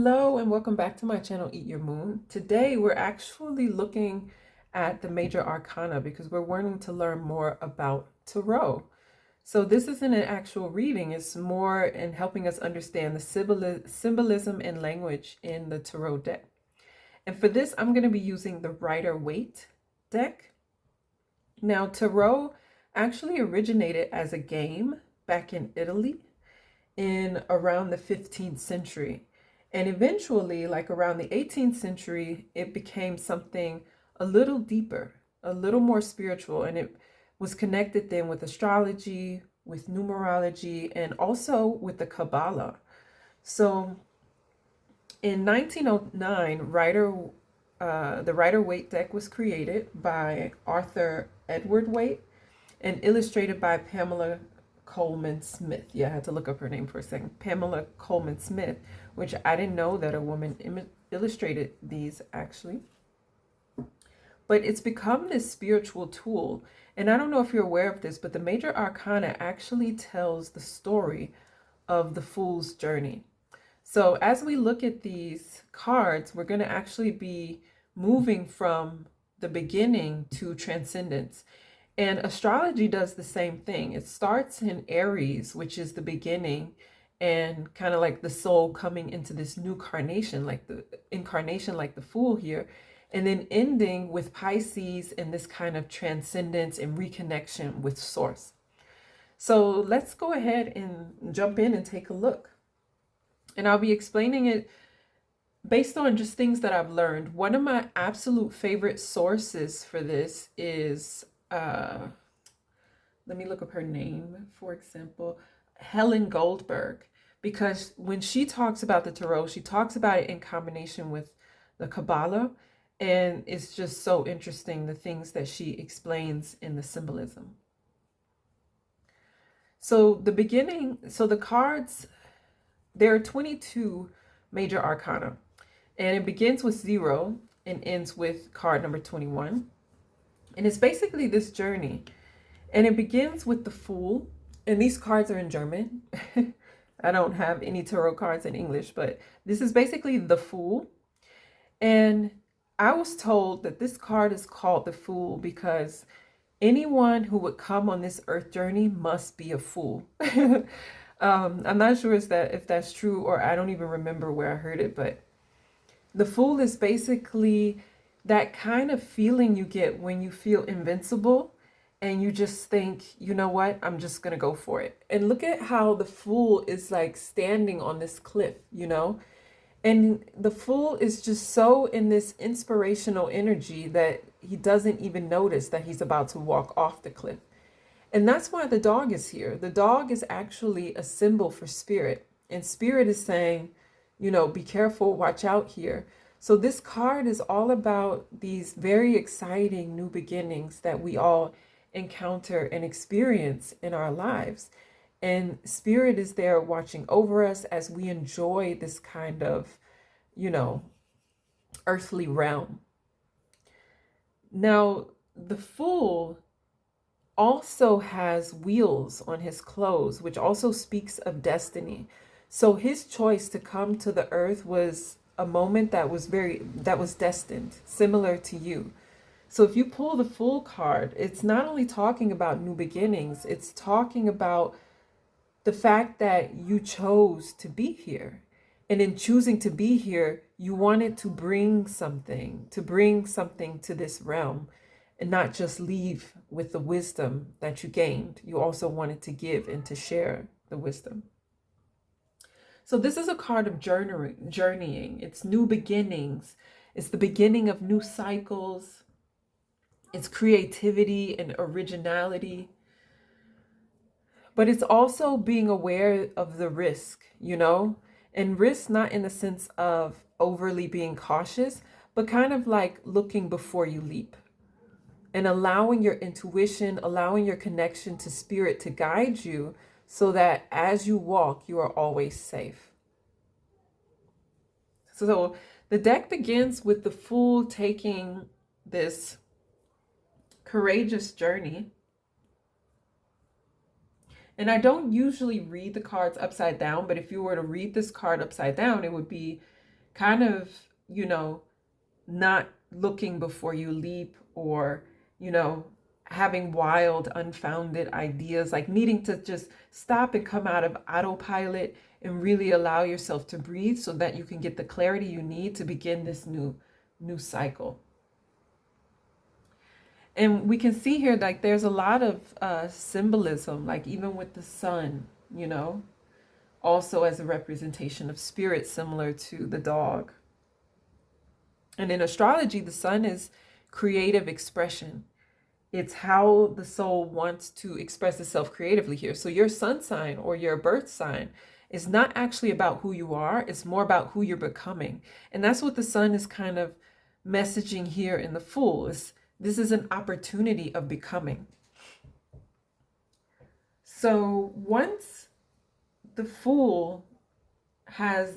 Hello and welcome back to my channel, Eat Your Moon. Today we're actually looking at the Major Arcana because we're wanting to learn more about Tarot. So this isn't an actual reading, it's more in helping us understand the symbolism and language in the Tarot deck. And for this, I'm going to be using the rider-waite deck. Now, Tarot actually originated as a game back in Italy in around the 15th century. And eventually, like around the 18th century, it became something a little deeper, a little more spiritual. And it was connected then with astrology, with numerology, and also with the Kabbalah. So in 1909, the rider-waite deck was created by Arthur Edward Waite and illustrated by Pamela Coleman Smith. Yeah, I had to look up her name for a second. Pamela Coleman Smith, which I didn't know that a woman illustrated these actually. But it's become this spiritual tool. And I don't know if you're aware of this, but the Major Arcana actually tells the story of the Fool's journey. So as we look at these cards, we're going to actually be moving from the beginning to transcendence. And astrology does the same thing. It starts in Aries, which is the beginning, and kind of like the soul coming into this new carnation, like the incarnation, like the Fool here, and then ending with Pisces and this kind of transcendence and reconnection with Source. So let's go ahead and jump in and take a look. And I'll be explaining it based on just things that I've learned. One of my absolute favorite sources for this is let me look up her name, for example, Helen Goldberg, because when she talks about the Tarot, she talks about it in combination with the Kabbalah, and it's just so interesting the things that she explains in the symbolism. So the cards, there are 22 major arcana, and it begins with 0 and ends with card number 21. And it's basically this journey. And it begins with the Fool. And these cards are in German. I don't have any tarot cards in English, but this is basically the Fool. And I was told that this card is called the Fool because anyone who would come on this earth journey must be a fool. I'm not sure if that's true, or I don't even remember where I heard it, but the Fool is basically that kind of feeling you get when you feel invincible and you just think, you know what, I'm just going to go for it. And look at how the Fool is like standing on this cliff, you know? And the Fool is just so in this inspirational energy that he doesn't even notice that he's about to walk off the cliff. And that's why the dog is here. The dog is actually a symbol for spirit. And spirit is saying, you know, be careful, watch out here. So this card is all about these very exciting new beginnings that we all encounter and experience in our lives. And spirit is there watching over us as we enjoy this kind of, you know, earthly realm. Now, the Fool also has wheels on his clothes, which also speaks of destiny. So his choice to come to the earth was a moment that was destined, similar to you. So if you pull the Fool card, it's not only talking about new beginnings, it's talking about the fact that you chose to be here. And in choosing to be here, you wanted to bring something to this realm and not just leave with the wisdom that you gained. You also wanted to give and to share the wisdom. So this is a card of journeying. It's new beginnings. It's the beginning of new cycles. It's creativity and originality. But it's also being aware of the risk, you know? And risk not in the sense of overly being cautious, but kind of like looking before you leap. And allowing your intuition, allowing your connection to spirit to guide you so that as you walk, you are always safe. So the deck begins with the Fool taking this courageous journey. And I don't usually read the cards upside down, but if you were to read this card upside down, it would be kind of, you know, not looking before you leap, or, you know, having wild, unfounded ideas, like needing to just stop and come out of autopilot and really allow yourself to breathe so that you can get the clarity you need to begin this new cycle. And we can see here, like, there's a lot of symbolism, like even with the sun, you know, also as a representation of spirit, similar to the dog. And in astrology, the sun is creative expression. It's how the soul wants to express itself creatively here. So your sun sign or your birth sign is not actually about who you are. It's more about who you're becoming. And that's what the sun is kind of messaging here in the Fool. This is an opportunity of becoming. So once the Fool has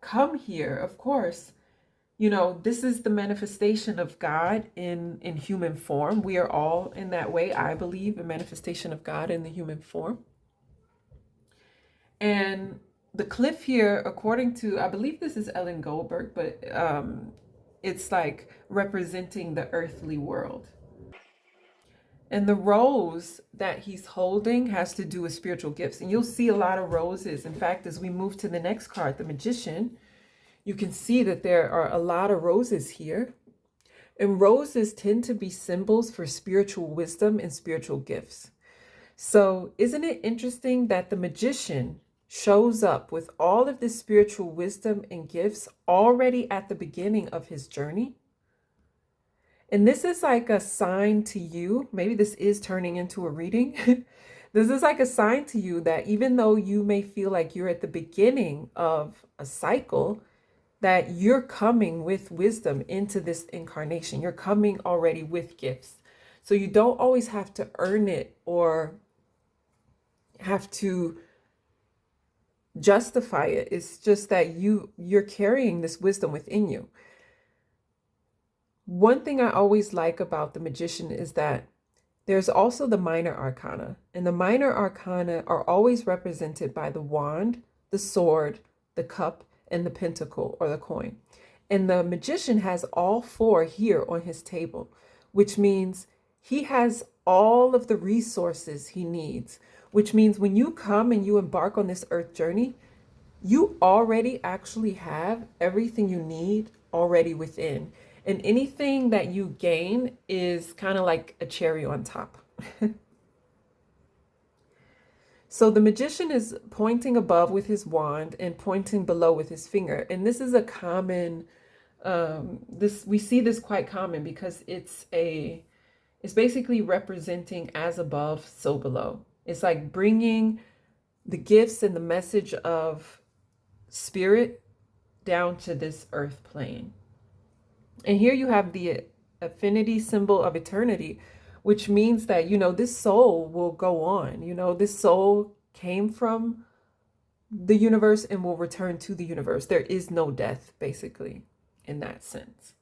come here, of course, you know, this is the manifestation of God in human form. We are all in that way, I believe, a manifestation of God in the human form. And the cliff here, according to, I believe this is Ellen Goldberg, but it's like representing the earthly world. And the rose that he's holding has to do with spiritual gifts. And you'll see a lot of roses. In fact, as we move to the next card, the Magician, you can see that there are a lot of roses here. And roses tend to be symbols for spiritual wisdom and spiritual gifts. So isn't it interesting that the Magician shows up with all of this spiritual wisdom and gifts already at the beginning of his journey? And this is like a sign to you. Maybe this is turning into a reading. This is like a sign to you that even though you may feel like you're at the beginning of a cycle, that you're coming with wisdom into this incarnation. You're coming already with gifts. So you don't always have to earn it or have to justify it. It's just that you're carrying this wisdom within you. One thing I always like about the Magician is that there's also the minor arcana. And the minor arcana are always represented by the wand, the sword, the cup, and the pentacle or the coin. And the Magician has all four here on his table, which means he has all of the resources he needs, which means when you come and you embark on this earth journey, you already actually have everything you need already within. And anything that you gain is kind of like a cherry on top. So the Magician is pointing above with his wand and pointing below with his finger. And this is a common, we see this quite common because it's basically representing as above, so below. It's like bringing the gifts and the message of spirit down to this earth plane. And here you have the affinity symbol of eternity, which means that, you know, this soul will go on. You know, this soul came from the universe and will return to the universe. There is no death, basically, in that sense.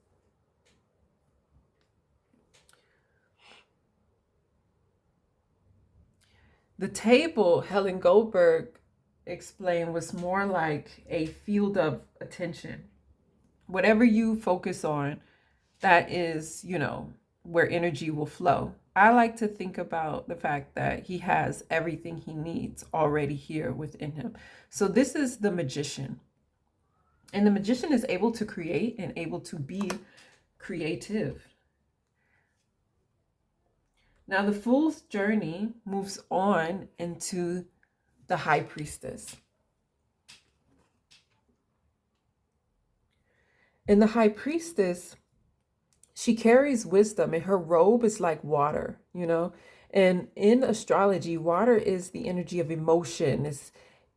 The table, Helen Goldberg explained, was more like a field of attention. Whatever you focus on, that is, you know, where energy will flow. I like to think about the fact that he has everything he needs already here within him. So this is the Magician. And the Magician is able to create and able to be creative. Now the Fool's journey moves on into the High Priestess. And the High Priestess, she carries wisdom, and her robe is like water, you know. And in astrology, water is the energy of emotion, it's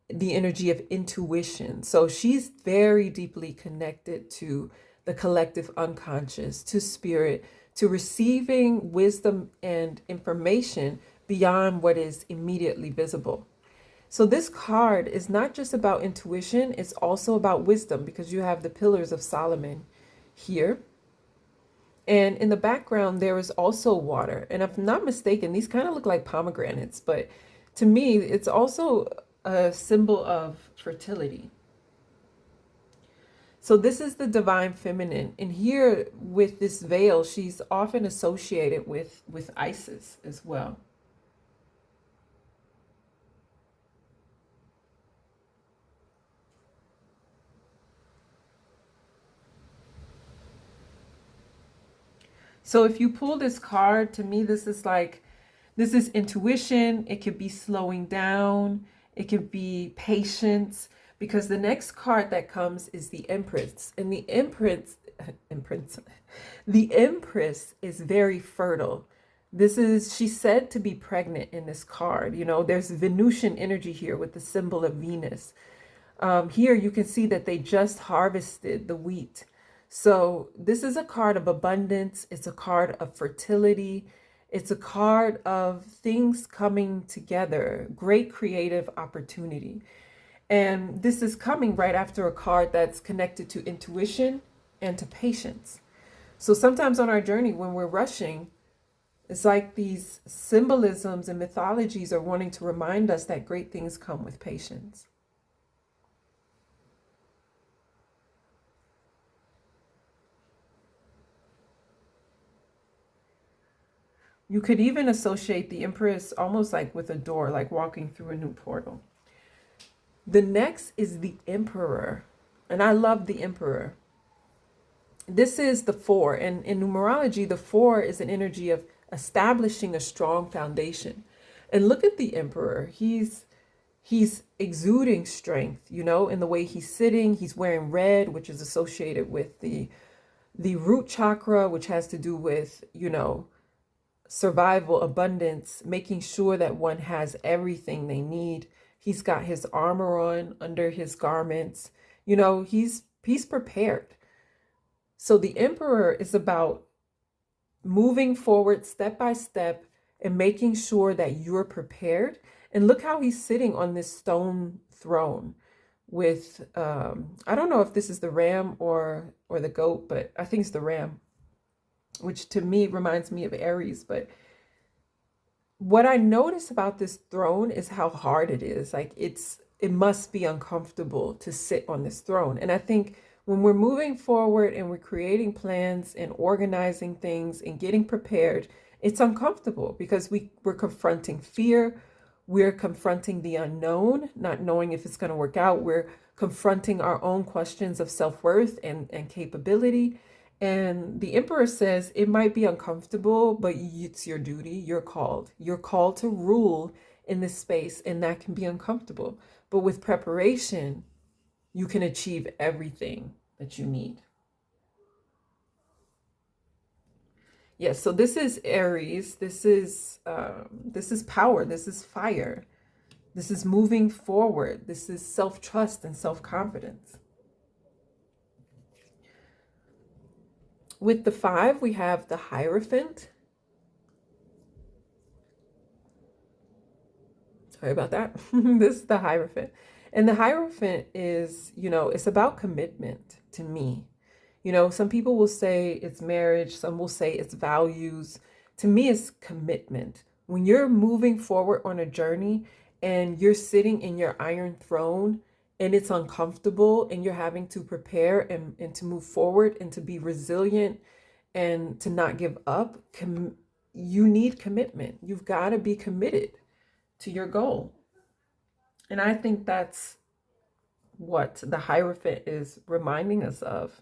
the energy of intuition. So she's very deeply connected to the collective unconscious, to spirit, to receiving wisdom and information beyond what is immediately visible. So this card is not just about intuition, it's also about wisdom, because you have the pillars of Solomon here. And in the background, there is also water. And if I'm not mistaken, these kind of look like pomegranates, but to me, it's also a symbol of fertility. So this is the divine feminine. And here with this veil, she's often associated with Isis as well. So if you pull this card, to me, this is intuition. It could be slowing down. It could be patience, because the next card that comes is the Empress. And Empress, the Empress is very fertile. She's said to be pregnant in this card. You know, there's Venusian energy here with the symbol of Venus. Here you can see that they just harvested the wheat. So this is a card of abundance. It's a card of fertility. It's a card of things coming together, great creative opportunity. And this is coming right after a card that's connected to intuition and to patience. So sometimes on our journey, when we're rushing, it's like these symbolisms and mythologies are wanting to remind us that great things come with patience. You could even associate the Empress almost like with a door, like walking through a new portal. The next is the Emperor. And I love the Emperor. This is the 4. And in numerology, the 4 is an energy of establishing a strong foundation. And look at the Emperor. He's exuding strength, you know, in the way he's sitting. He's wearing red, which is associated with the root chakra, which has to do with, you know, survival, abundance, making sure that one has everything they need. He's got his armor on under his garments. You know, he's prepared. So the Emperor is about moving forward step by step and making sure that you're prepared. And look how he's sitting on this stone throne with, I don't know if this is the ram or the goat, but I think it's the ram, which to me reminds me of Aries. But what I notice about this throne is how hard it is. Like it must be uncomfortable to sit on this throne. And I think when we're moving forward and we're creating plans and organizing things and getting prepared, it's uncomfortable because we're confronting fear. We're confronting the unknown, not knowing if it's going to work out. We're confronting our own questions of self-worth and capability. And the Emperor says it might be uncomfortable, but it's your duty. You're called. You're called to rule in this space, and that can be uncomfortable. But with preparation, you can achieve everything that you need. Yes, so this is Aries. This is power. This is fire. This is moving forward. This is self-trust and self-confidence. With the 5, we have the Hierophant. Sorry about that. This is the Hierophant. And the Hierophant is, you know, it's about commitment to me. You know, some people will say it's marriage. Some will say it's values. To me, it's commitment. When you're moving forward on a journey and you're sitting in your iron throne and it's uncomfortable and you're having to prepare and to move forward and to be resilient and to not give up, you need commitment. You've got to be committed to your goal. And I think that's what the Hierophant is reminding us of.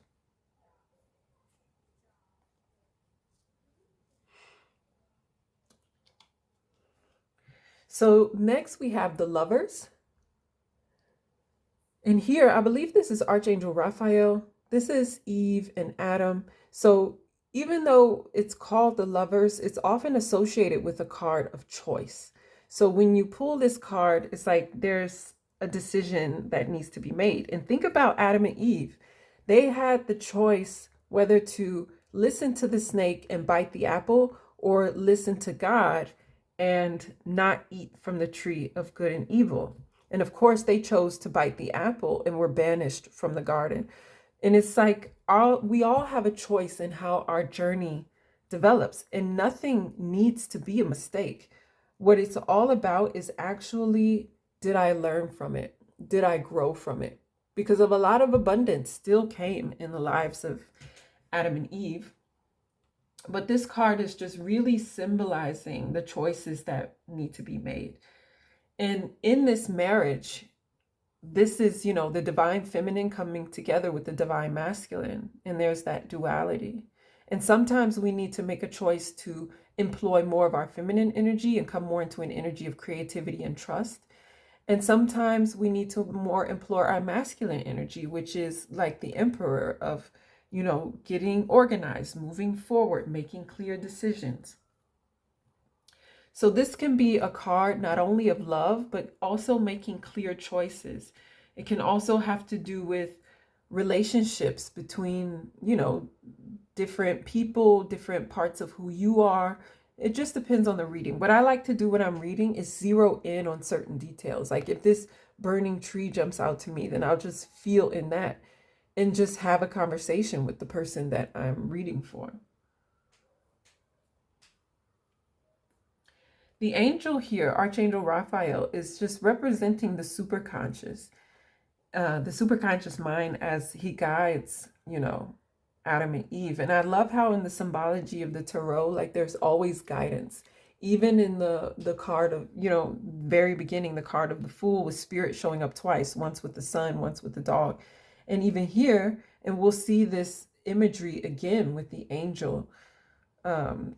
So next we have the Lovers. And here, I believe this is Archangel Raphael. This is Eve and Adam. So even though it's called the Lovers, it's often associated with a card of choice. So when you pull this card, it's like there's a decision that needs to be made. And think about Adam and Eve. They had the choice whether to listen to the snake and bite the apple or listen to God and not eat from the tree of good and evil. And of course, they chose to bite the apple and were banished from the garden. And it's like we all have a choice in how our journey develops, and nothing needs to be a mistake. What it's all about is actually, did I learn from it? Did I grow from it? because of a lot of abundance still came in the lives of Adam and Eve. But this card is just really symbolizing the choices that need to be made. And in this marriage, this is, you know, the divine feminine coming together with the divine masculine. And there's that duality. And sometimes we need to make a choice to employ more of our feminine energy and come more into an energy of creativity and trust. And sometimes we need to more employ our masculine energy, which is like the emperor of, you know, getting organized, moving forward, making clear decisions. So this can be a card not only of love, but also making clear choices. It can also have to do with relationships between, you know, different people, different parts of who you are. It just depends on the reading. What I like to do when I'm reading is zero in on certain details. Like if this burning tree jumps out to me, then I'll just feel in that and just have a conversation with the person that I'm reading for. The angel here, Archangel Raphael, is just representing the superconscious mind as he guides, you know, Adam and Eve. And I love how in the symbology of the tarot, like there's always guidance. Even in the card of, you know, very beginning, the card of the Fool with spirit showing up twice, once with the sun, once with the dog. And even here, and we'll see this imagery again with the angel.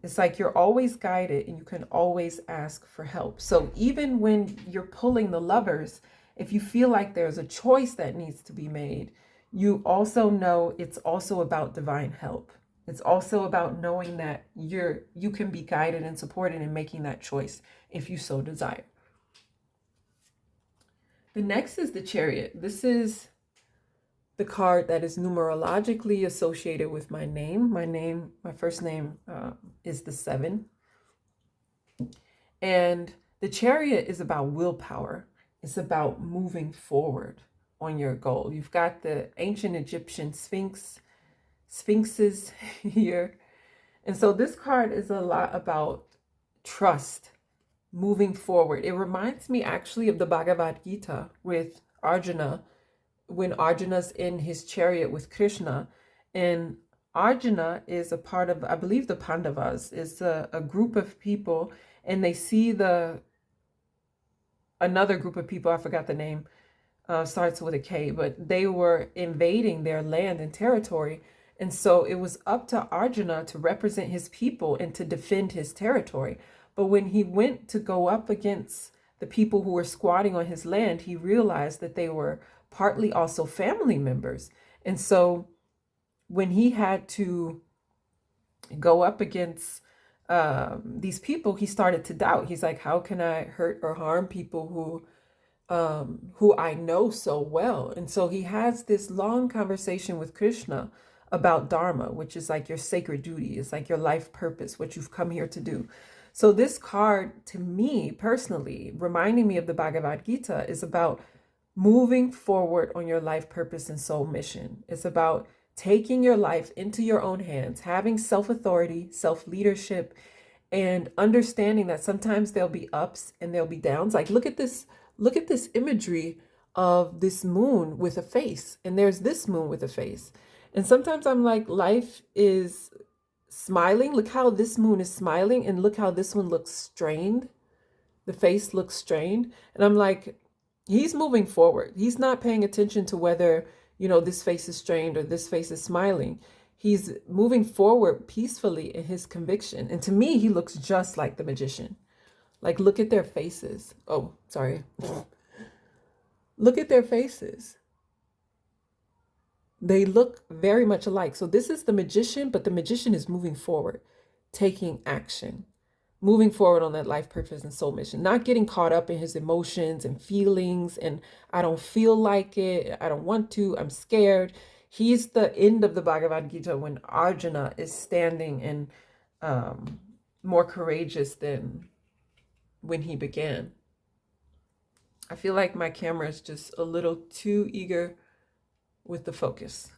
It's like you're always guided and you can always ask for help. So even when you're pulling the Lovers, if you feel like there's a choice that needs to be made, you also know it's also about divine help. It's also about knowing that you can be guided and supported in making that choice if you so desire. The next is the Chariot. This is the card that is numerologically associated with my name. My first name is the 7. And the Chariot is about willpower. It's about moving forward on your goal. You've got the ancient Egyptian sphinxes here. And so this card is a lot about trust, moving forward. It reminds me actually of the Bhagavad Gita with Arjuna, when Arjuna's in his chariot with Krishna. And Arjuna is a part of, I believe, the Pandavas. Is a group of people, and they see another group of people, I forgot the name, starts with a K, but they were invading their land and territory. And so it was up to Arjuna to represent his people and to defend his territory. But when he went to go up against the people who were squatting on his land, he realized that they were partly also family members. And so when he had to go up against these people, he started to doubt. He's like, how can I hurt or harm people who I know so well? And so he has this long conversation with Krishna about Dharma, which is like your sacred duty. It's like your life purpose, what you've come here to do. So this card, to me personally, reminding me of the Bhagavad Gita, is about moving forward on your life purpose and soul mission. It's about taking your life into your own hands, having self-authority, self-leadership, and understanding that sometimes there'll be ups and there'll be downs. Like look at this imagery of this moon with a face, and there's this moon with a face. And sometimes I'm like, life is smiling. Look how this moon is smiling, and look how this one looks strained. The face looks strained. And I'm like, he's moving forward. He's not paying attention to whether, you know, this face is strained or this face is smiling. He's moving forward peacefully in his conviction. And to me, he looks just like the magician. Like, look at their faces. Oh, sorry. Look at their faces. They look very much alike. So this is the magician, but the magician is moving forward, taking action, moving forward on that life purpose and soul mission, not getting caught up in his emotions and feelings. And I don't feel like it. I don't want to. I'm scared. He's the end of the Bhagavad Gita when Arjuna is standing and more courageous than when he began. I feel like my camera is just a little too eager with the focus.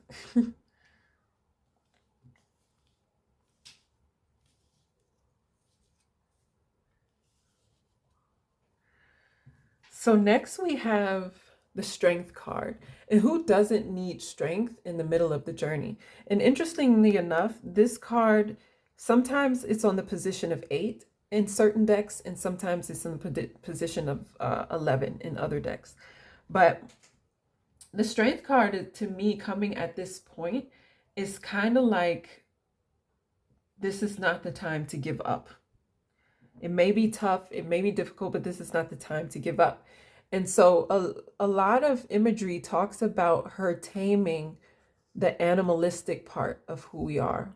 So next we have the strength card. And who doesn't need strength in the middle of the journey? And interestingly enough, this card, sometimes it's on the position of 8 in certain decks, and sometimes it's in the position of 11 in other decks. But the strength card, to me, coming at this point, is kind of like, this is not the time to give up. It may be tough, it may be difficult, but this is not the time to give up. And so a lot of imagery talks about her taming the animalistic part of who we are.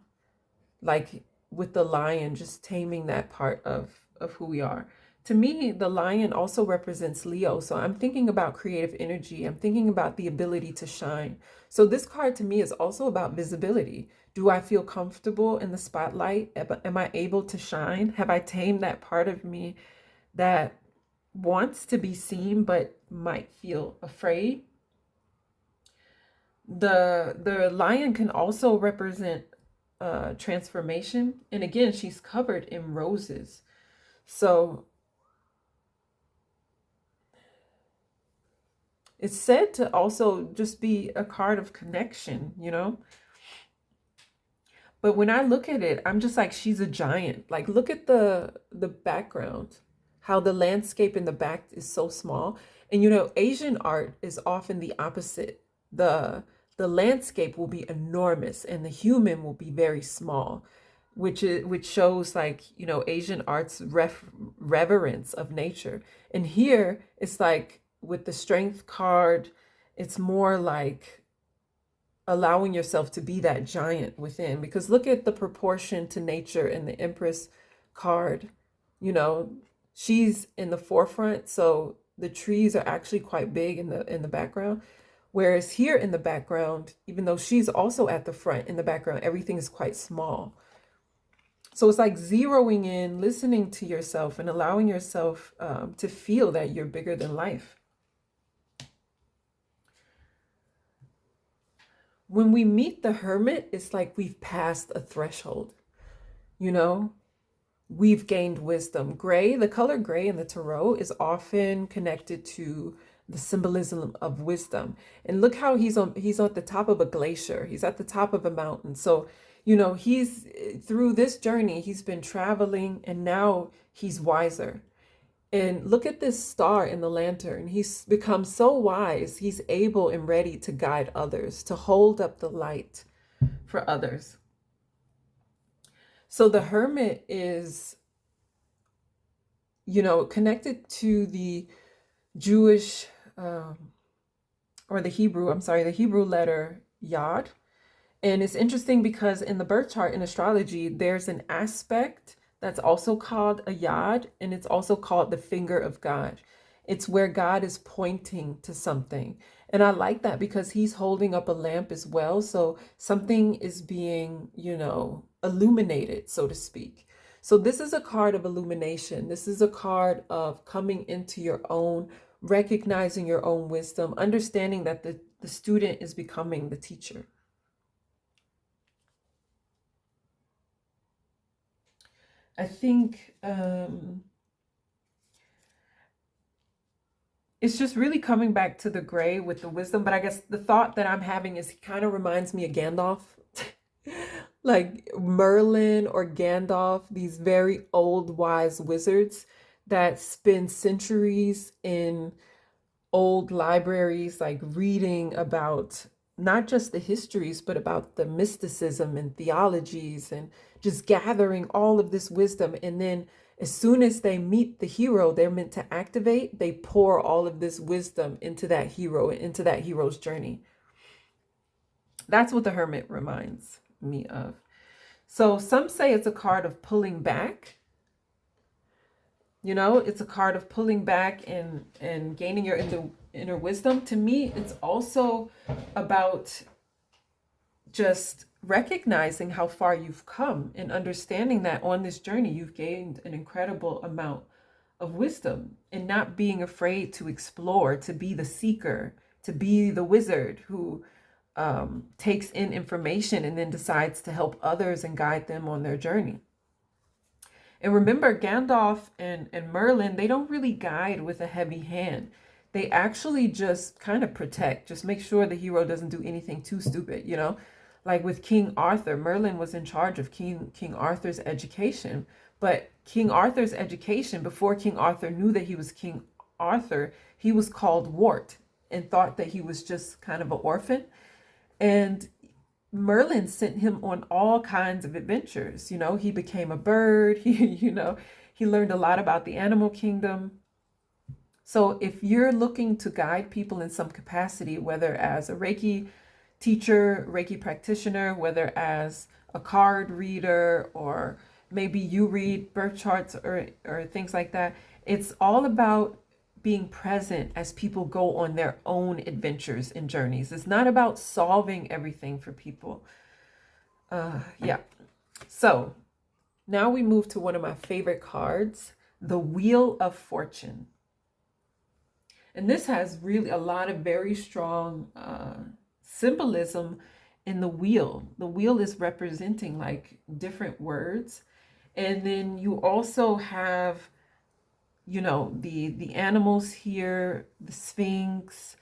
Like with the lion, just taming that part of who we are. To me, the lion also represents Leo. So I'm thinking about creative energy. I'm thinking about the ability to shine. So this card to me is also about visibility. Do I feel comfortable in the spotlight? Am I able to shine? Have I tamed that part of me that wants to be seen but might feel afraid? The lion can also represent transformation. And again, she's covered in roses. So it's said to also just be a card of connection, you know? But when I look at it, I'm just like, she's a giant. Like, look at the background, how the landscape in the back is so small. And, you know, Asian art is often the opposite. The landscape will be enormous and the human will be very small, which shows, like, you know, Asian art's reverence of nature. And here it's like, with the strength card, it's more like allowing yourself to be that giant within, because look at the proportion to nature in the Empress card. You know, she's in the forefront, so the trees are actually quite big in the background, whereas here in the background, even though she's also at the front, in the background everything is quite small. So it's like zeroing in, listening to yourself, and allowing yourself to feel that you're bigger than life. When we meet the Hermit, it's like we've passed a threshold, you know? We've gained wisdom. Gray, the color gray in the tarot, is often connected to the symbolism of wisdom. And look how he's at the top of a glacier. He's at the top of a mountain. So, you know, he's through this journey, he's been traveling, and now he's wiser. And look at this star in the lantern. He's become so wise, he's able and ready to guide others, to hold up the light for others. So the Hermit is, you know, connected to the Jewish, or the Hebrew letter Yod. And it's interesting because in the birth chart in astrology, there's an aspect that's also called a Yod, and it's also called the finger of God. It's where God is pointing to something. And I like that because he's holding up a lamp as well. So something is being, you know, illuminated, so to speak. So this is a card of illumination. This is a card of coming into your own, recognizing your own wisdom, understanding that the student is becoming the teacher. I think it's just really coming back to the gray with the wisdom. But I guess the thought that I'm having is he kind of reminds me of Gandalf. Like Merlin or Gandalf, these very old wise wizards that spend centuries in old libraries, like reading about not just the histories, but about the mysticism and theologies, and just gathering all of this wisdom. And then as soon as they meet the hero they're meant to activate, they pour all of this wisdom into that hero, into that hero's journey. That's what the Hermit reminds me of. So some say it's a card of pulling back. You know, it's a card of pulling back and gaining your inner wisdom. To me, it's also about just recognizing how far you've come and understanding that on this journey, you've gained an incredible amount of wisdom, and not being afraid to explore, to be the seeker, to be the wizard who takes in information and then decides to help others and guide them on their journey. And remember, Gandalf and Merlin, they don't really guide with a heavy hand. they actually just kind of protect, just make sure the hero doesn't do anything too stupid, you know? Like with King Arthur, Merlin was in charge of King Arthur's education. But King Arthur's education, before King Arthur knew that he was King Arthur, he was called Wart and thought that he was just kind of an orphan. And Merlin sent him on all kinds of adventures. You know, he became a bird. He learned a lot about the animal kingdom. So if you're looking to guide people in some capacity, whether as a Reiki teacher, Reiki practitioner, whether as a card reader, or maybe you read birth charts or things like that, it's all about being present as people go on their own adventures and journeys. It's not about solving everything for people. Yeah. So now we move to one of my favorite cards, the Wheel of Fortune. And this has really a lot of very strong symbolism in the wheel. The wheel is representing like different words. And then you also have, you know, the animals here, the Sphinx.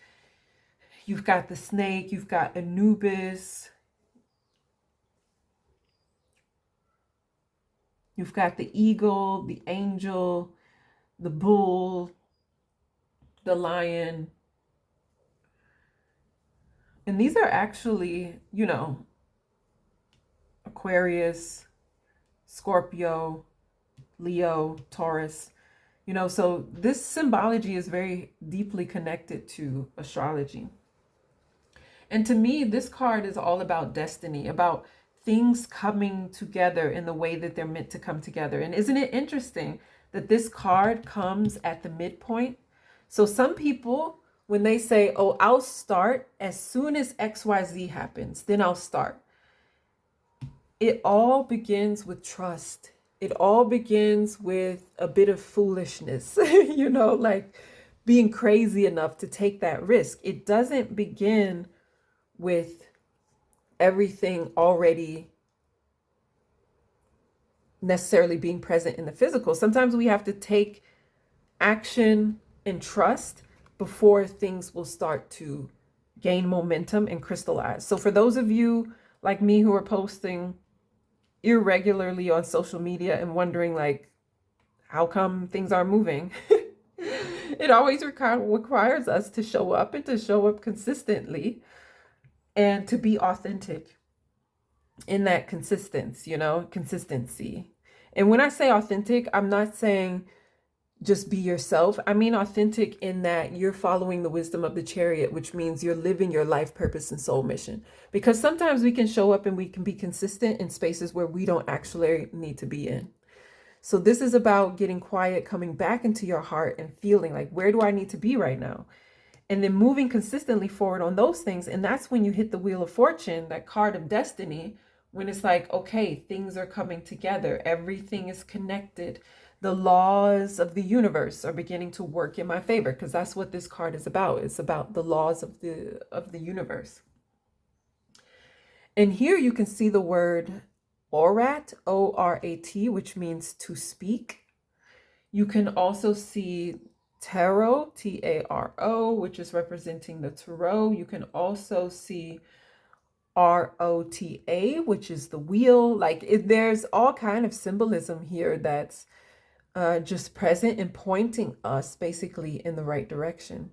You've got the snake, you've got Anubis. You've got the eagle, the angel, the bull, the lion. And these are actually, you know, Aquarius, Scorpio, Leo, Taurus, you know, so this symbology is very deeply connected to astrology. And to me, this card is all about destiny, about things coming together in the way that they're meant to come together. And isn't it interesting that this card comes at the midpoint? So some people, when they say, oh, I'll start as soon as XYZ happens, then I'll start. It all begins with trust. It all begins with a bit of foolishness, you know, like being crazy enough to take that risk. It doesn't begin with everything already necessarily being present in the physical. Sometimes we have to take action and trust before things will start to gain momentum and crystallize. So for those of you like me who are posting irregularly on social media and wondering like, how come things aren't moving? It always requires us to show up and to show up consistently and to be authentic in that consistency, you know, consistency. And when I say authentic, I'm not saying just be yourself. I mean authentic in that you're following the wisdom of the chariot, which means you're living your life purpose and soul mission. Because sometimes we can show up and we can be consistent in spaces where we don't actually need to be in. So this is about getting quiet, coming back into your heart and feeling like, where do I need to be right now? And then moving consistently forward on those things. And that's when you hit the Wheel of Fortune, that card of destiny, when it's like, okay, things are coming together. Everything is connected. The laws of the universe are beginning to work in my favor, because that's what this card is about. It's about the laws of the universe. And here you can see the word orat, O-R-A-T, which means to speak. You can also see tarot, T-A-R-O, which is representing the tarot. You can also see R-O-T-A, which is the wheel. Like there's all kind of symbolism here that's just present and pointing us basically in the right direction.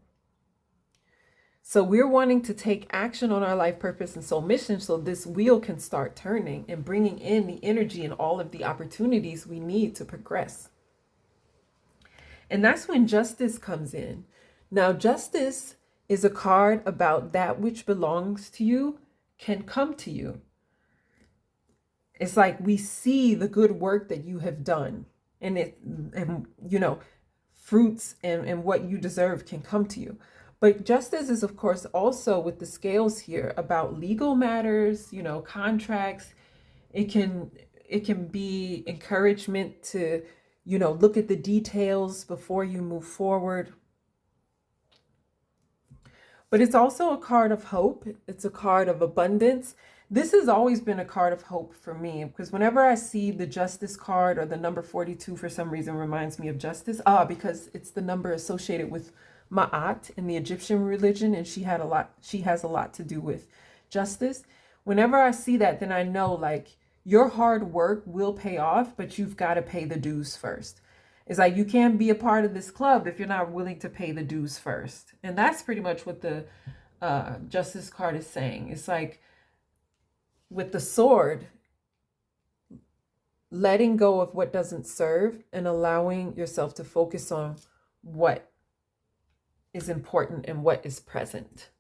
So we're wanting to take action on our life purpose and soul mission so this wheel can start turning and bringing in the energy and all of the opportunities we need to progress. And that's when justice comes in. Now, justice is a card about that which belongs to you can come to you. It's like we see the good work that you have done, and you know, fruits and what you deserve can come to you. But justice is, of course, also with the scales here about legal matters, you know, contracts. It can be encouragement to, you know, look at the details before you move forward. But it's also a card of hope. It's a card of abundance. This has always been a card of hope for me, because whenever I see the justice card, or the number 42 for some reason reminds me of justice, because it's the number associated with Ma'at in the Egyptian religion, and she has a lot to do with justice. Whenever I see that, then I know like your hard work will pay off, but you've got to pay the dues first. It's like you can't be a part of this club if you're not willing to pay the dues first. And that's pretty much what the justice card is saying. It's like with the sword, letting go of what doesn't serve and allowing yourself to focus on what is important and what is present.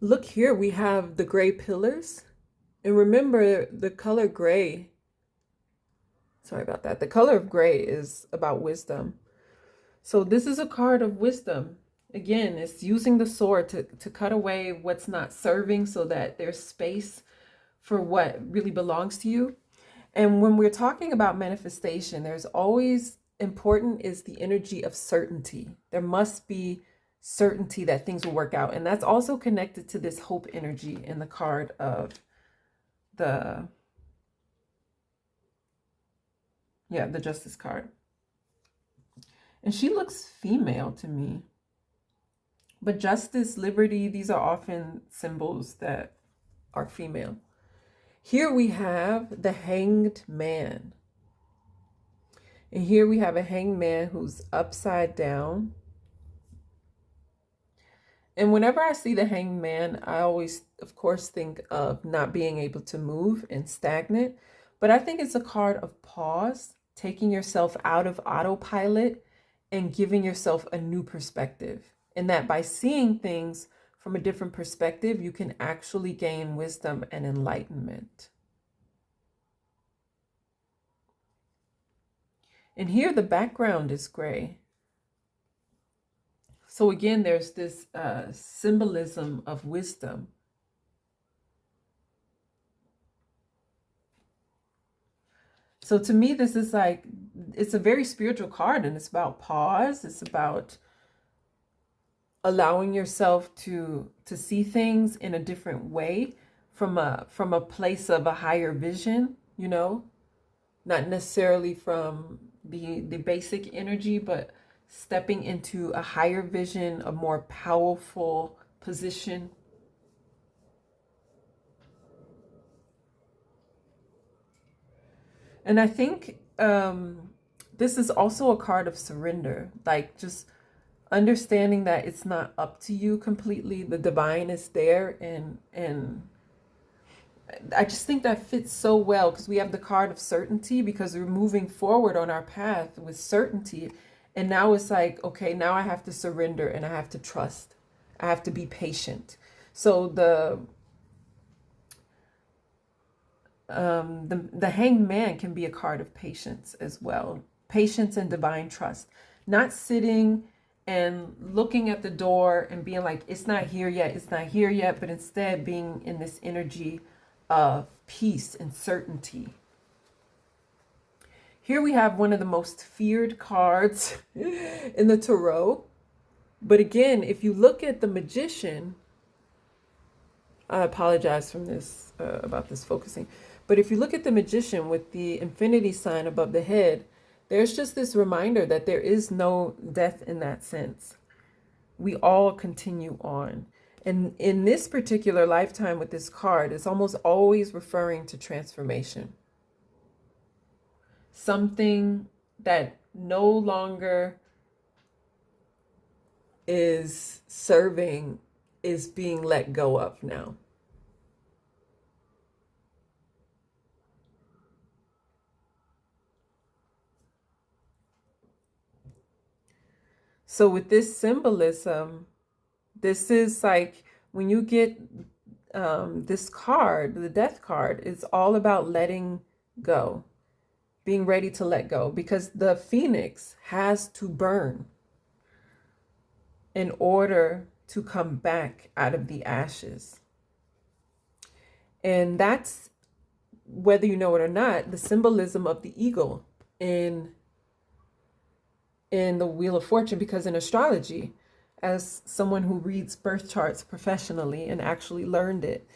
Look here, we have the gray pillars. And remember, the color gray, sorry about that. The color of gray is about wisdom. So this is a card of wisdom. Again, it's using the sword to cut away what's not serving so that there's space for what really belongs to you. And when we're talking about manifestation, there's always important is the energy of certainty. There must be certainty that things will work out. And that's also connected to this hope energy in the card of the justice card. And she looks female to me. But justice, liberty, these are often symbols that are female. Here we have the hanged man. And here we have a hanged man who's upside down. And whenever I see the hanged man, I always, of course, think of not being able to move and stagnant. But I think it's a card of pause, taking yourself out of autopilot and giving yourself a new perspective. And that by seeing things from a different perspective, you can actually gain wisdom and enlightenment. And here the background is gray. So again, there's this symbolism of wisdom. So to me, this is like, it's a very spiritual card, and it's about pause. It's about allowing yourself to see things in a different way from a place of a higher vision, you know, not necessarily from the basic energy, but stepping into a higher vision, a more powerful position. And I think this is also a card of surrender, like just understanding that it's not up to you completely. The divine is there, and I just think that fits so well because we have the card of certainty because we're moving forward on our path with certainty. And now it's like, okay, now I have to surrender and I have to trust. I have to be patient. So the hanged man can be a card of patience as well. Patience and divine trust. Not sitting and looking at the door and being like, it's not here yet, it's not here yet, but instead being in this energy of peace and certainty. Here we have one of the most feared cards in the tarot. But again, if you look at the Magician, I apologize from this about this focusing. But if you look at the Magician with the infinity sign above the head, there's just this reminder that there is no death in that sense. We all continue on. And in this particular lifetime with this card, it's almost always referring to transformation. Something that no longer is serving is being let go of now. So with this symbolism, this is like when you get this card, the death card, it's all about letting go, being ready to let go, because the phoenix has to burn in order to come back out of the ashes. And that's, whether you know it or not, the symbolism of the eagle in the Wheel of Fortune, because in astrology, as someone who reads birth charts professionally and actually learned it,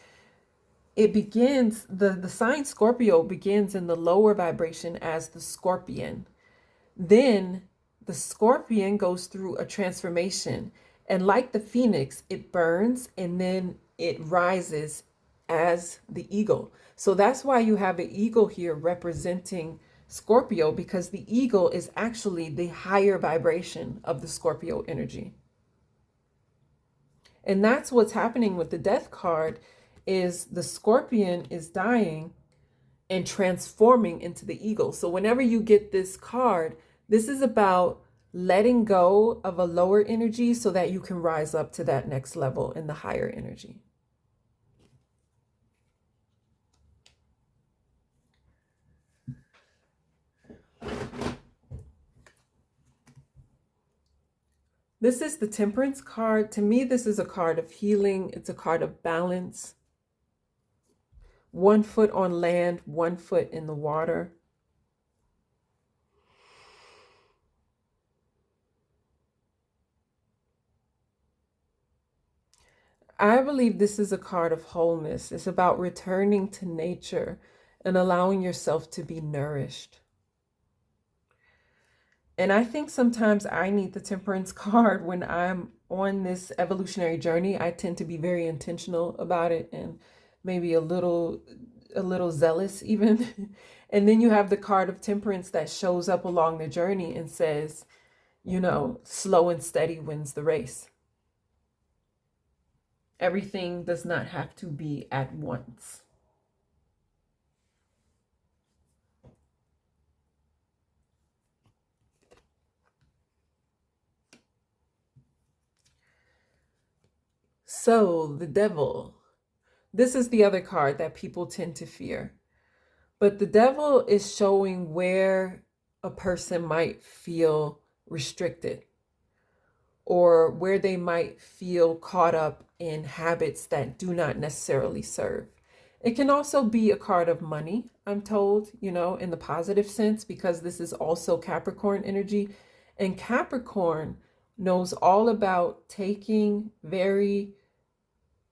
it begins, the sign Scorpio begins in the lower vibration as the scorpion. Then the scorpion goes through a transformation. And like the phoenix, it burns and then it rises as the eagle. So that's why you have an eagle here representing Scorpio, because the eagle is actually the higher vibration of the Scorpio energy. And that's what's happening with the death card, is the scorpion is dying and transforming into the eagle. So whenever you get this card, this is about letting go of a lower energy so that you can rise up to that next level in the higher energy. This is the Temperance card. To me, this is a card of healing. It's a card of balance. 1 foot on land, 1 foot in the water. I believe this is a card of wholeness. It's about returning to nature and allowing yourself to be nourished. And I think sometimes I need the Temperance card when I'm on this evolutionary journey. I tend to be very intentional about it and maybe a little zealous even. And then you have the card of Temperance that shows up along the journey and says, you know, slow and steady wins the race. Everything does not have to be at once. So the devil, this is the other card that people tend to fear. But the devil is showing where a person might feel restricted, or where they might feel caught up in habits that do not necessarily serve. It can also be a card of money, I'm told, you know, in the positive sense, because this is also Capricorn energy. And Capricorn knows all about taking very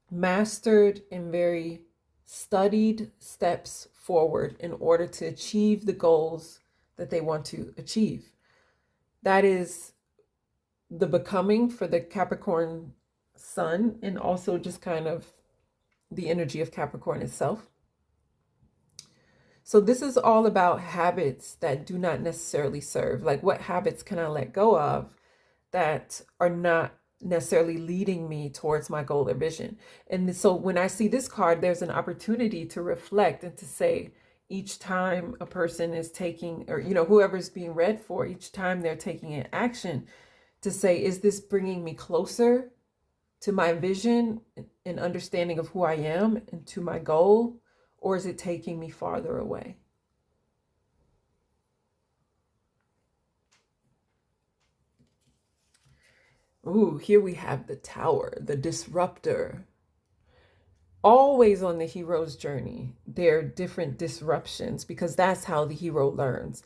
mastered and very studied steps forward in order to achieve the goals that they want to achieve. That is the becoming for the Capricorn sun, and also just kind of the energy of Capricorn itself. So this is all about habits that do not necessarily serve. Like, what habits can I let go of that are not necessarily leading me towards my goal or vision? And so when I see this card, there's an opportunity to reflect and to say, each time a person is taking, or, you know, whoever's being read for, each time they're taking an action, to say, is this bringing me closer to my vision and understanding of who I am and to my goal, or is it taking me farther away? Ooh, here we have the Tower, the disruptor. Always on the hero's journey, there are different disruptions, because that's how the hero learns.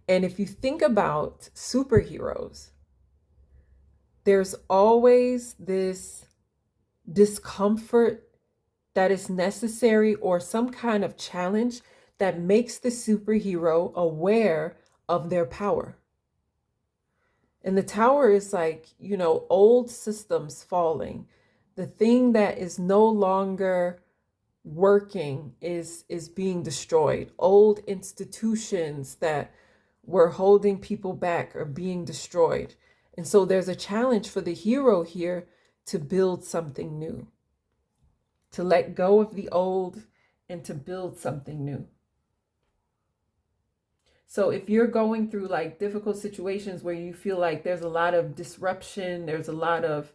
And if you think about superheroes, there's always this discomfort that is necessary, or some kind of challenge that makes the superhero aware of their power. And the Tower is like, you know, old systems falling. The thing that is no longer working is being destroyed. Old institutions that were holding people back are being destroyed. And so there's a challenge for the hero here to build something new, to let go of the old and to build something new. So if you're going through like difficult situations where you feel like there's a lot of disruption, there's a lot of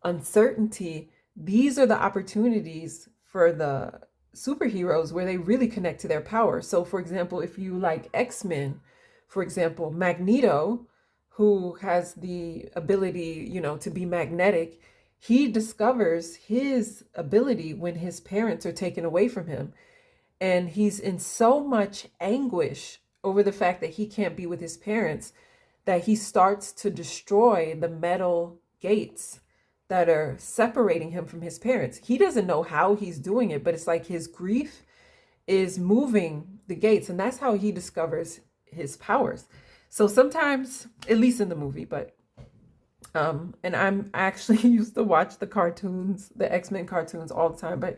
uncertainty, these are the opportunities for the superheroes where they really connect to their power. So for example, if you like X-Men, for example, Magneto, who has the ability, you know, to be magnetic, he discovers his ability when his parents are taken away from him. And he's in so much anguish over the fact that he can't be with his parents that he starts to destroy the metal gates that are separating him from his parents. He doesn't know how he's doing it, but it's like his grief is moving the gates, and that's how he discovers his powers. So sometimes, at least in the movie, but and I actually used to watch the cartoons, the X-Men cartoons all the time, but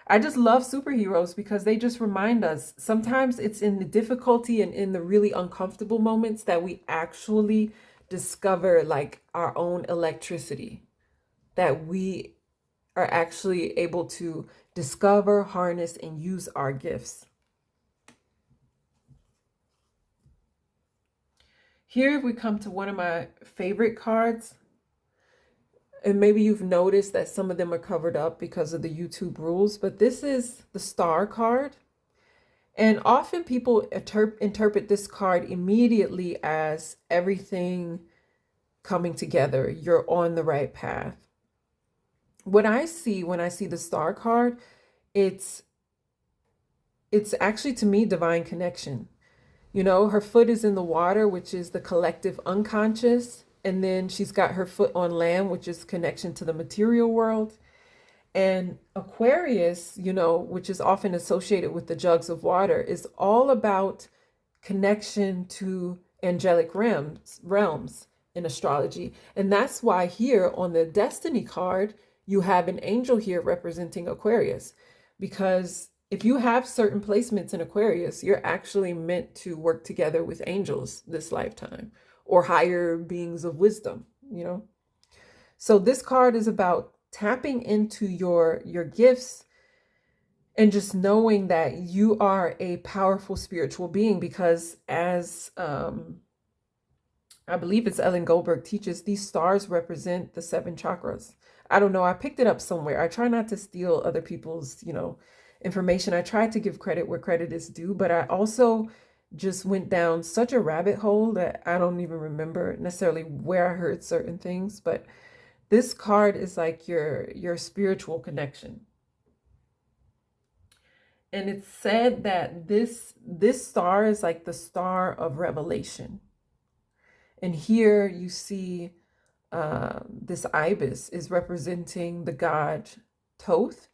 I just love superheroes because they just remind us sometimes it's in the difficulty and in the really uncomfortable moments that we actually discover like our own electricity, that we are actually able to discover, harness, and use our gifts. Here we come to one of my favorite cards. And maybe you've noticed that some of them are covered up because of the YouTube rules, but this is the Star card. And often people interpret this card immediately as everything coming together. You're on the right path. What I see when I see the Star card, it's actually to me divine connection. You know, her foot is in the water, which is the collective unconscious. And then she's got her foot on land, which is connection to the material world. And Aquarius, you know, which is often associated with the jugs of water, is all about connection to angelic realms in astrology. And that's why here on the Destiny card, you have an angel here representing Aquarius. Because if you have certain placements in Aquarius, you're actually meant to work together with angels this lifetime or higher beings of wisdom, you know. So this card is about tapping into your gifts and just knowing that you are a powerful spiritual being, because as I believe it's Ellen Goldberg teaches, these stars represent the 7 chakras. I don't know, I picked it up somewhere. I try not to steal other people's, you know, information. I try to give credit where credit is due, but I also just went down such a rabbit hole that I don't even remember necessarily where I heard certain things. But this card is like your spiritual connection. And it's said that this star is like the star of revelation. And here you see this ibis is representing the god Thoth,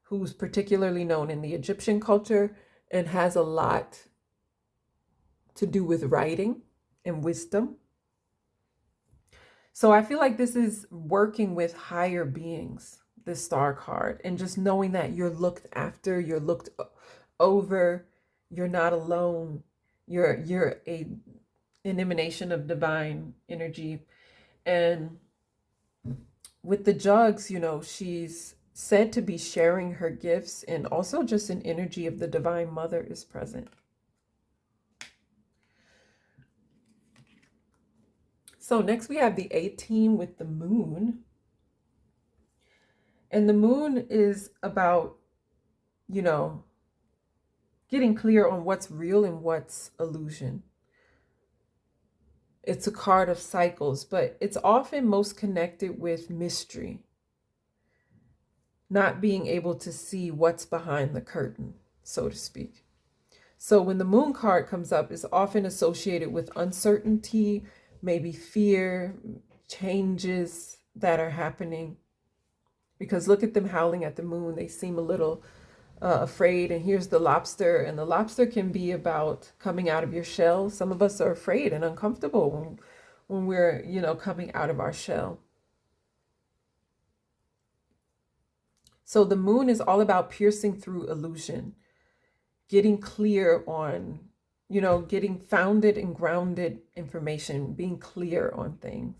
who's particularly known in the Egyptian culture and has a lot to do with writing and wisdom. So I feel like this is working with higher beings, this star card, and just knowing that you're looked after, you're looked over, you're not alone, you're an emanation of divine energy. And with the jugs, you know, she's said to be sharing her gifts, and also just an energy of the Divine Mother is present. So next we have the 18 with the moon. And the moon is about, you know, getting clear on what's real and what's illusion. It's a card of cycles, but it's often most connected with mystery. Not being able to see what's behind the curtain, so to speak. So when the moon card comes up, it's often associated with uncertainty, maybe fear, changes that are happening. Because look at them howling at the moon. They seem a little afraid. And here's the lobster. And the lobster can be about coming out of your shell. Some of us are afraid and uncomfortable when we're, you know, coming out of our shell. So the moon is all about piercing through illusion, getting clear on, you know, getting founded and grounded information, being clear on things.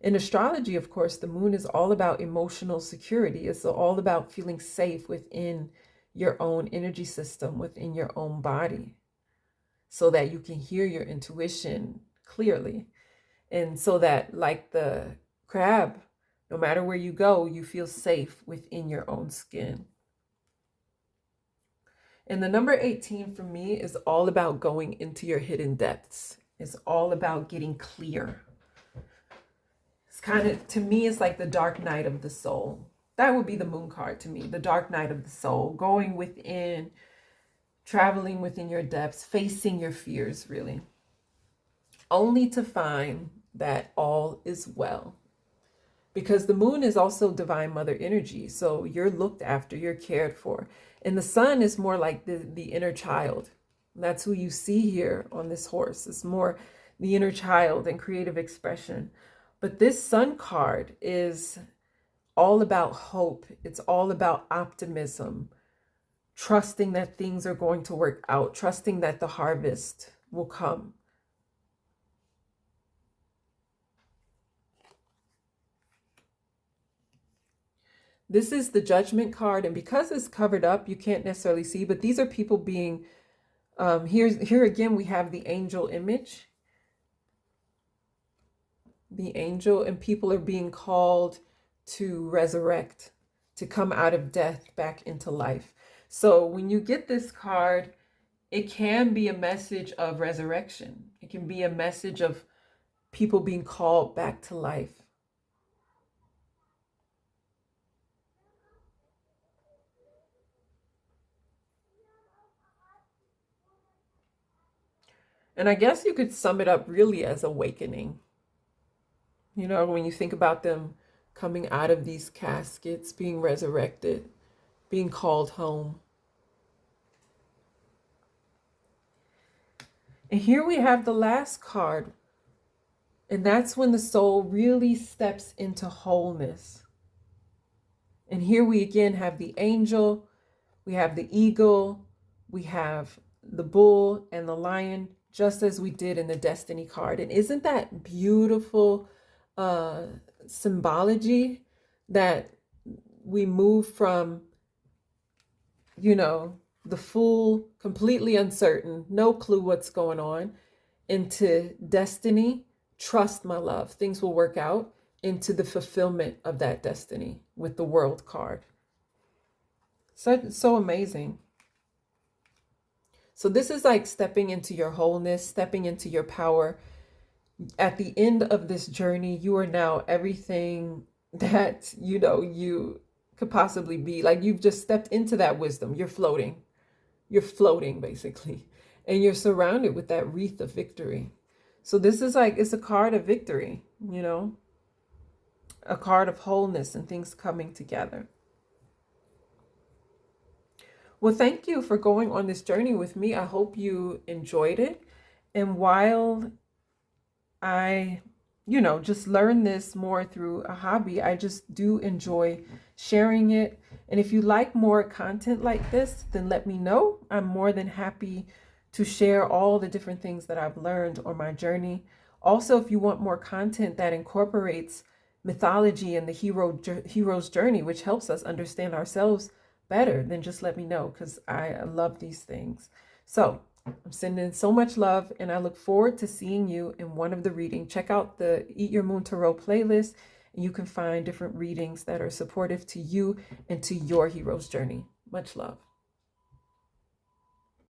In astrology, of course, the moon is all about emotional security. It's all about feeling safe within your own energy system, within your own body, so that you can hear your intuition clearly. And so that, like the crab, no matter where you go, you feel safe within your own skin. And the number 18 for me is all about going into your hidden depths. It's all about getting clear. It's kind of, to me, it's like the dark night of the soul. That would be the moon card to me, the dark night of the soul, going within, traveling within your depths, facing your fears, really, only to find that all is well. Because the moon is also divine mother energy. So you're looked after, you're cared for. And the sun is more like the inner child. That's who you see here on this horse. It's more the inner child and creative expression. But this Sun card is all about hope. It's all about optimism, trusting that things are going to work out, trusting that the harvest will come. This is the Judgment card, and because it's covered up, you can't necessarily see, but these are people being, here again, we have the angel image. The angel, and people are being called to resurrect, to come out of death back into life. So when you get this card, it can be a message of resurrection. It can be a message of people being called back to life. And I guess you could sum it up really as awakening. You know, when you think about them coming out of these caskets, being resurrected, being called home. And here we have the last card. And that's when the soul really steps into wholeness. And here we again have the angel, we have the eagle, we have the bull and the lion, just as we did in the destiny card. And isn't that beautiful symbology that we move from, you know, the fool, completely uncertain, no clue what's going on, into destiny, trust my love, things will work out, into the fulfillment of that destiny with the world card. So amazing. So this is like stepping into your wholeness, stepping into your power. At the end of this journey, you are now everything that, you know, you could possibly be. Like, you've just stepped into that wisdom. You're floating. You're floating, basically. And you're surrounded with that wreath of victory. So this is like, it's a card of victory, you know, a card of wholeness and things coming together. Well, thank you for going on this journey with me. I hope you enjoyed it. And while I, you know, just learn this more through a hobby, I just do enjoy sharing it. And if you like more content like this, then let me know. I'm more than happy to share all the different things that I've learned on my journey. Also, if you want more content that incorporates mythology and the hero's journey, which helps us understand ourselves better, then just let me know, because I love these things. So I'm sending so much love, and I look forward to seeing you in one of the readings. Check out the Eat Your Moon Tarot playlist, and you can find different readings that are supportive to you and to your hero's journey. Much love.